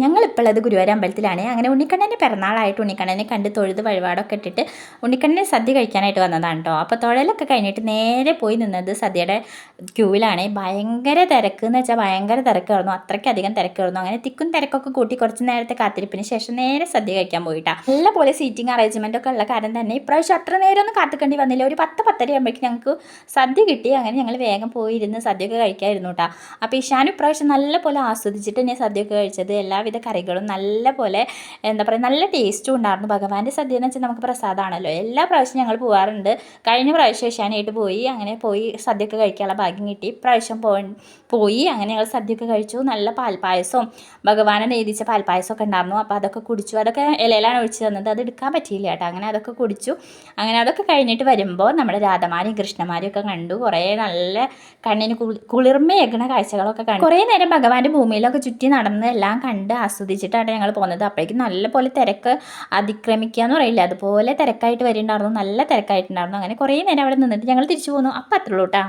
ഞങ്ങളിപ്പോൾ ഉള്ളത് ഗുരുവായൂർ അമ്പലത്തിലാണ്. അങ്ങനെ ഉണ്ണിക്കണ്ണൻ്റെ പിറന്നാളായിട്ട് ഉണ്ണിക്കണ്ണനെ കണ്ട് തൊഴുത് വഴിപാടൊക്കെ ഇട്ടിട്ട് ഉണ്ണിക്കണ്ണനെ സദ്യ കഴിക്കാനായിട്ട് വന്നതാണ് കേട്ടോ. അപ്പോൾ തൊഴലൊക്കെ കഴിഞ്ഞിട്ട് നേരെ പോയി നിന്നത് സദ്യയുടെ ക്യൂവിലാണ്. ഭയങ്കര തിരക്ക് എന്ന് വെച്ചാൽ ഭയങ്കര തിരക്കായിരുന്നു, അത്രയ്ക്കധികം തിരക്കായിരുന്നു. അങ്ങനെ തിക്കും തിരക്കൊക്കെ കൂട്ടി കുറച്ച് നേരത്തെ കാത്തിരിപ്പിന് ശേഷം നേരെ സദ്യ കഴിക്കാൻ പോയിട്ടാ. നല്ല പോലെ സീറ്റിംഗ് അറേഞ്ച്മെൻ്റ് ഒക്കെ ഉള്ള കാരണം തന്നെ ഇപ്രാവശ്യം അത്ര നേരം ഒന്നും കാത്തിക്കേണ്ടി വന്നില്ല. ഒരു 10-10:30 ആകുമ്പോഴേക്കും ഞങ്ങൾക്ക് സദ്യ കിട്ടി. അങ്ങനെ ഞങ്ങൾ വേഗം പോയി ഇരുന്ന് സദ്യയൊക്കെ കഴിക്കായിരുന്നു കേട്ടോ. അപ്പോൾ ഇഷാനും ഇപ്രാവശ്യം നല്ല പോലെ ആസ്വദിച്ചിട്ട് തന്നെ സദ്യയൊക്കെ കഴിച്ചത്. എല്ലാവിധ കറികളും നല്ല പോലെ എന്താ പറയുക നല്ല ടേസ്റ്റും ഉണ്ടായിരുന്നു. ഭഗവാന്റെ സദ്യ എന്ന് വെച്ചാൽ നമുക്ക് പ്രസാദമാണല്ലോ. എല്ലാ പ്രാവശ്യം ഞങ്ങൾ പോകാറുണ്ട്. കഴിഞ്ഞ പ്രാവശ്യം ഇഷാനായിട്ട് പോയി. അങ്ങനെ പോയി സദ്യയൊക്കെ കഴിക്കാനുള്ള ഭാഗ്യം കിട്ടി. ഇപ്രാവശ്യം പോയി അങ്ങനെ ഞങ്ങൾ സദ്യയൊക്കെ കഴിച്ചു. നല്ല പാൽപ്പായസവും ഭഗവാനെ നെയ്തിച്ച പാൽപ്പായസമൊക്കെ ഉണ്ടായിരുന്നു. അപ്പോൾ അതൊക്കെ കുടിച്ചു. അതൊക്കെ ഇലയിലാണ് ഒഴിച്ച് തന്നത്, അത് എടുക്കാൻ പറ്റിയില്ല കേട്ടോ. അങ്ങനെ അതൊക്കെ കുടിച്ചു. അങ്ങനെ അതൊക്കെ കഴിഞ്ഞിട്ട് വരുമ്പോൾ നമ്മുടെ രാധമാരെയും കൃഷ്ണമാരെയും ഒക്കെ കണ്ടു. കുറേ നല്ല കണ്ണിന് കുളിർമയേക്കണ കാഴ്ചകളൊക്കെ കണ്ടു. കുറേ നേരം ഭഗവാന്റെ ഭൂമിയിലൊക്കെ ചുറ്റി നടന്ന് എല്ലാം കണ്ട് ആസ്വദിച്ചിട്ടാണ് ഞങ്ങൾ പോകുന്നത്. അപ്പോഴേക്കും നല്ല പോലെ തിരക്ക് അതിക്രമിക്കുക എന്ന് പറയില്ല, അതുപോലെ തിരക്കായിട്ട് വരുന്നുണ്ടായിരുന്നു. നല്ല തിരക്കായിട്ടുണ്ടായിരുന്നു. അങ്ങനെ കുറേ നേരം അവിടെ നിന്നിട്ട് ഞങ്ങൾ തിരിച്ചു പോന്നു. അപ്പം അത്രയുള്ളൂ കേട്ടോ.